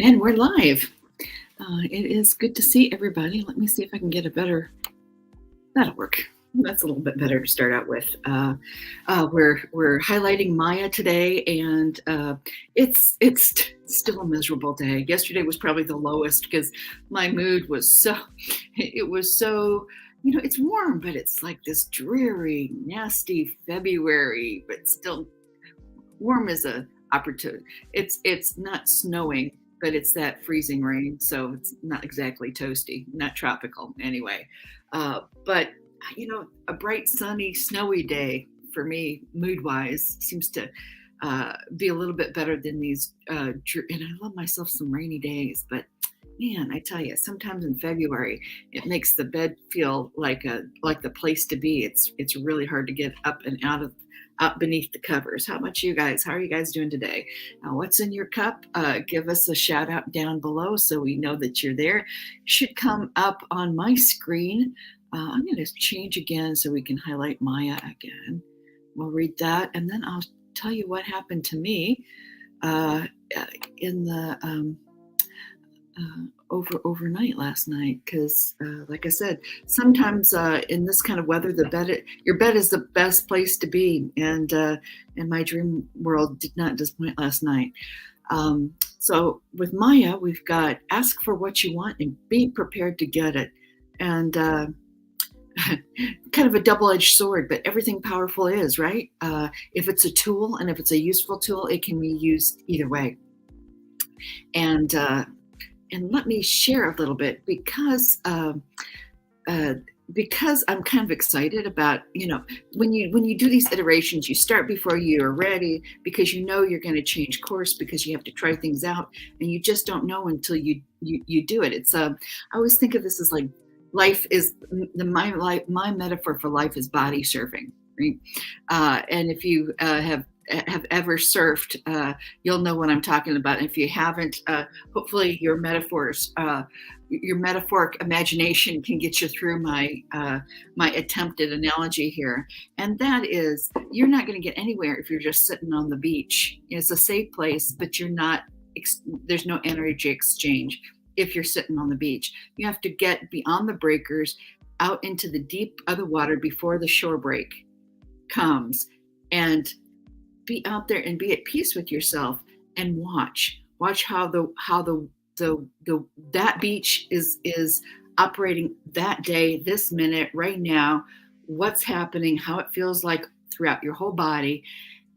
And we're live. It is good to see everybody. Let me see if I can get a better. That'll work. That's a little bit better to start out with. We're highlighting Maya today, and it's still a miserable day. Yesterday was probably the lowest because my mood was so. It was so. It's warm, but it's like this dreary, nasty February, but still warm is a opportunity. It's not snowing, but it's that freezing rain, so it's not exactly toasty, not tropical anyway. But a bright, sunny, snowy day for me, mood wise, seems to be a little bit better than these. And I love myself some rainy days, but man, I tell you, sometimes in February it makes the bed feel like the place to be. It's really hard to get up and out beneath the covers. How about you guys? How are you guys doing today? What's in your cup? Give us a shout out down below so we know that you're there. Should come up on my screen. I'm going to change again so we can highlight Maya again. We'll read that, and then I'll tell you what happened to me in the overnight last night, because like I said, sometimes in this kind of weather, your bed is the best place to be, and my dream world did not disappoint last night. So with Maya, we've got ask for what you want and be prepared to get it, and kind of a double-edged sword, but everything powerful is, right? If it's a tool, and if it's a useful tool, it can be used either way. And let me share a little bit because I'm kind of excited about, when you do these iterations, you start before you're ready because you're going to change course because you have to try things out, and you just don't know until you do it. It's I always think of this as like life is my metaphor for life is body surfing, right? And if you have ever surfed, you'll know what I'm talking about. If you haven't, hopefully your metaphoric imagination can get you through my attempted analogy here. And that is, you're not going to get anywhere if you're just sitting on the beach. It's a safe place, but there's no energy exchange if you're sitting on the beach. You have to get beyond the breakers, out into the deep of the water before the shore break comes, and be out there and be at peace with yourself, and watch how that beach is operating that day, this minute, right now, what's happening, how it feels like throughout your whole body.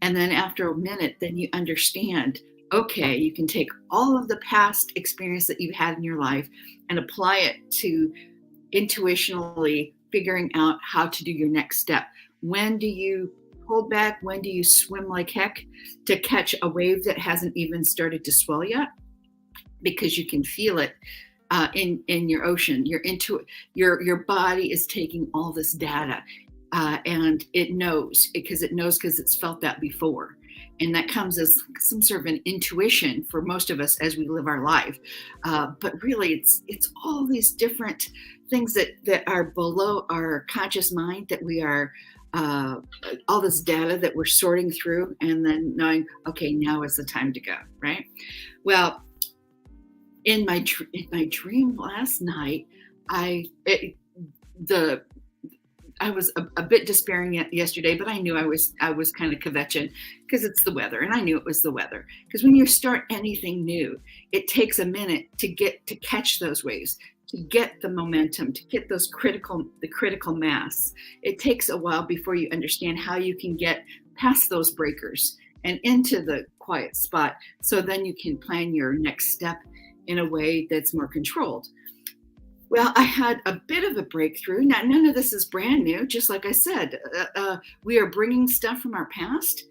And then after a minute, then you understand, okay, you can take all of the past experience that you've had in your life and apply it to intuitionally figuring out how to do your next step. When do you hold back? When do you swim like heck to catch a wave that hasn't even started to swell yet? Because you can feel it in your ocean. Your body is taking all this data, and it knows because it's felt that before. And that comes as some sort of an intuition for most of us as we live our life. But really, it's all these different things that are below our conscious mind that we are, all this data that we're sorting through, and then knowing, okay, now is the time to go, right? Well, in my dream last night, I was a bit despairing yesterday, but I knew I was kind of kvetching because it's the weather, and I knew it was the weather. Because when you start anything new, it takes a minute to catch those waves, to get the momentum, to get the critical mass. It takes a while before you understand how you can get past those breakers and into the quiet spot, so then you can plan your next step in a way that's more controlled. Well, I had a bit of a breakthrough. Now, none of this is brand new. Just like I said, we are bringing stuff from our past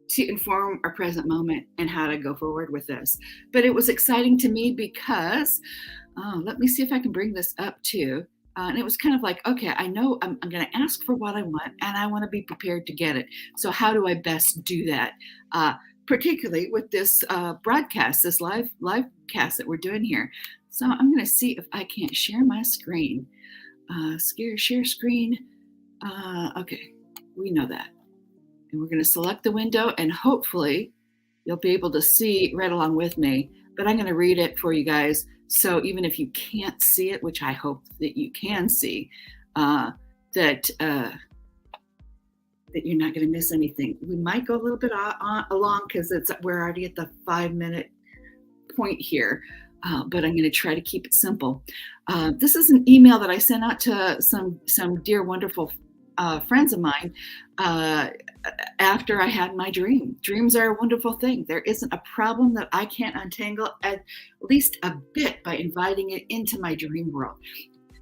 to inform our present moment and how to go forward with this. But it was exciting to me because, let me see if I can bring this up too. And it was kind of like, okay, I know I'm going to ask for what I want, and I want to be prepared to get it. So how do I best do that? Particularly with this broadcast, this live cast that we're doing here. So I'm going to see if I can't share my screen. Share screen. Okay, we know that. And we're going to select the window, and hopefully you'll be able to see right along with me. but I'm going to read it for you guys. So even if you can't see it, which I hope that you can see, that you're not going to miss anything. We might go a little bit along because we're already at the 5-minute point here, but I'm going to try to keep it simple. This is an email that I sent out to some dear, wonderful friends of mine after I had my dream. Dreams are a wonderful thing. There isn't a problem that I can't untangle at least a bit by inviting it into my dream world.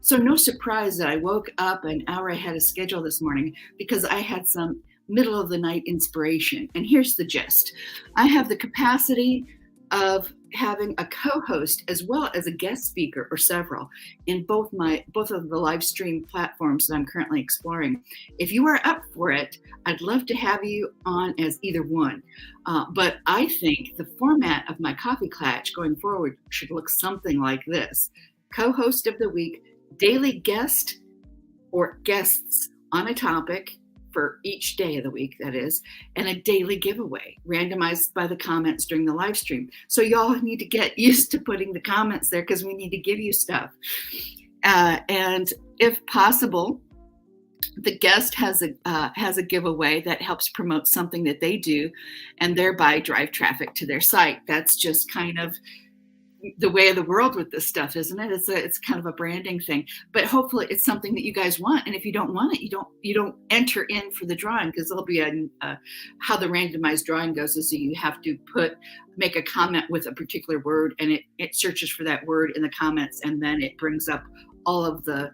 So no surprise that I woke up an hour ahead of schedule this morning because I had some middle of the night inspiration. And here's the gist. I have the capacity of having a co-host as well as a guest speaker or several in both of the live stream platforms that I'm currently exploring. If you are up for it, I'd love to have you on as either one. But I think the format of my coffee clutch going forward should look something like this. Co-host of the week, daily guest or guests on a topic for each day of the week, that is, and a daily giveaway randomized by the comments during the live stream. So y'all need to get used to putting the comments there because we need to give you stuff. And if possible, the guest has a giveaway that helps promote something that they do and thereby drive traffic to their site. That's just kind of the way of the world with this stuff, isn't it? It's kind of a branding thing, but hopefully it's something that you guys want. And if you don't want it, you don't enter in for the drawing, because there'll be how the randomized drawing goes is that you have to make a comment with a particular word, and it searches for that word in the comments, and then it brings up all of the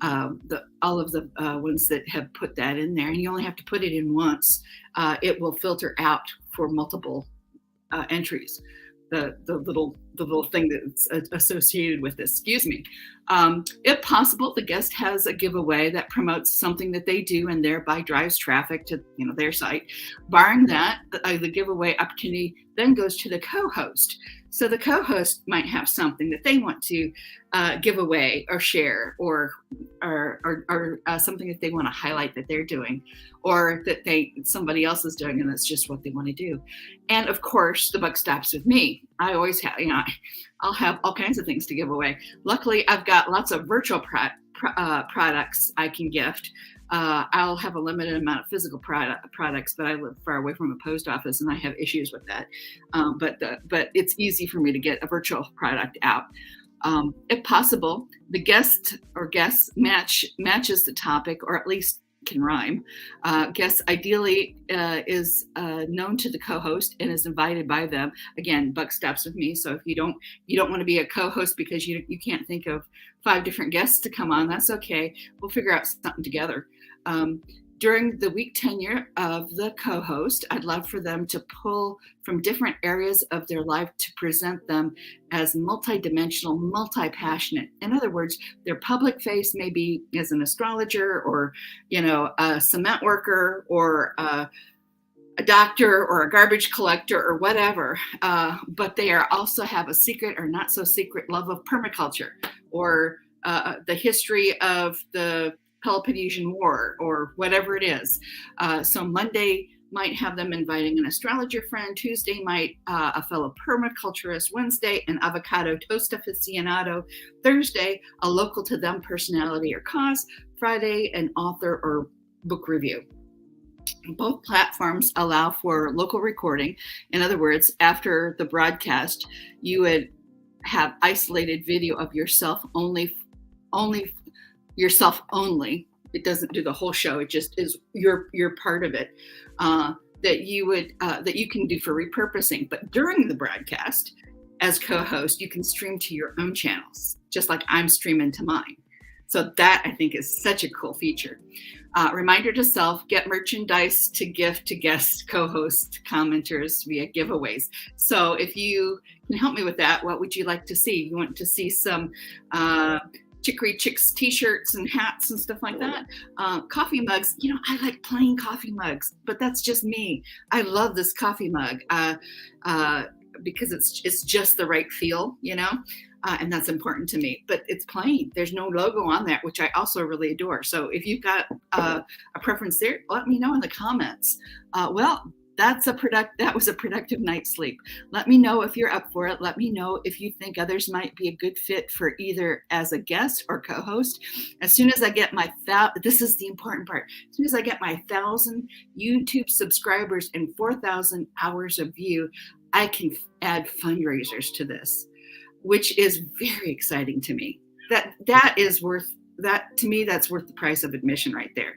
ones that have put that in there, and you only have to put it in once. It will filter out for multiple entries. The little thing that's associated with this. Excuse me. If possible, the guest has a giveaway that promotes something that they do and thereby drives traffic to their site. Barring that, the giveaway opportunity then goes to the co-host. So the co-host might have something that they want to give away or share, or something that they want to highlight that they're doing, or that somebody else is doing, and that's just what they want to do. And of course, the buck stops with me. I always have, I'll have all kinds of things to give away. Luckily, I've got lots of virtual products I can gift. I'll have a limited amount of physical products, but I live far away from a post office and I have issues with that. But it's easy for me to get a virtual product out. If possible, the guest or guest matches the topic, or at least can rhyme. Guest ideally is known to the co-host and is invited by them. Again, buck stops with me. So if you don't want to be a co-host because you can't think of 5 different guests to come on, that's okay. We'll figure out something together. During the week tenure of the co-host, I'd love for them to pull from different areas of their life to present them as multidimensional, multi-passionate. In other words, their public face may be as an astrologer, or a cement worker, or a doctor, or a garbage collector, or whatever, but they also have a secret or not so secret love of permaculture, or the history of the Peloponnesian War, or whatever it is. So Monday might have them inviting an astrologer friend. Tuesday might a fellow permaculturist. Wednesday, an avocado toast aficionado. Thursday, a local to them personality or cause. Friday, an author or book review. Both platforms allow for local recording. In other words, after the broadcast, you would have isolated video of yourself only yourself only. It doesn't do the whole show. It just is your part of it, that you can do for repurposing. But during the broadcast, as co-host, you can stream to your own channels, just like I'm streaming to mine. So that, I think, is such a cool feature. Reminder to self: get merchandise to gift to guest co-host commenters via giveaways. So if you can help me with that, what would you like to see? You want to see some Chicory Chicks t-shirts and hats and stuff like that. Coffee mugs, I like plain coffee mugs, but that's just me. I love this coffee mug because it's just the right feel, and that's important to me. But it's plain. There's no logo on that, which I also really adore. So if you've got a preference there, let me know in the comments. Well, That was a productive night's sleep. Let me know if you're up for it. Let me know if you think others might be a good fit for either as a guest or co-host. As soon as I get this is the important part. As soon as I get my 1,000 YouTube subscribers and 4,000 hours of view, I can add fundraisers to this, which is very exciting to me. That is worth that to me. That's worth the price of admission right there.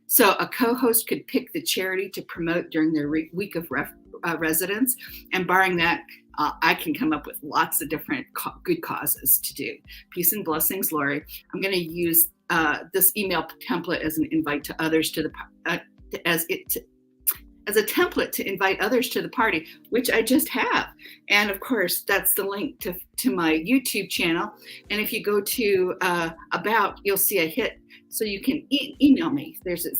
So a co-host could pick the charity to promote during their week of residence, and barring that, I can come up with lots of different good causes to do. Peace and blessings, Lori. I'm going to use this email template as an invite to others to the as a template to invite others to the party, which I just have. And of course, that's the link to my YouTube channel. And if you go to about, you'll see a hit. So you can email me.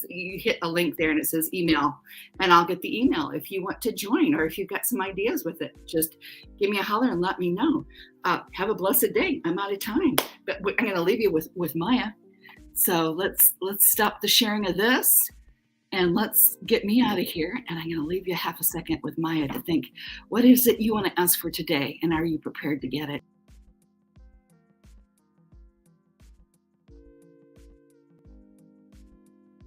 You hit a link there and it says email, and I'll get the email if you want to join, or if you've got some ideas with it. Just give me a holler and let me know. Have a blessed day. I'm out of time, but I'm going to leave you with Maya. So let's stop the sharing of this. And let's get me out of here. And I'm going to leave you half a second with Maya to think, what is it you want to ask for today? And are you prepared to get it?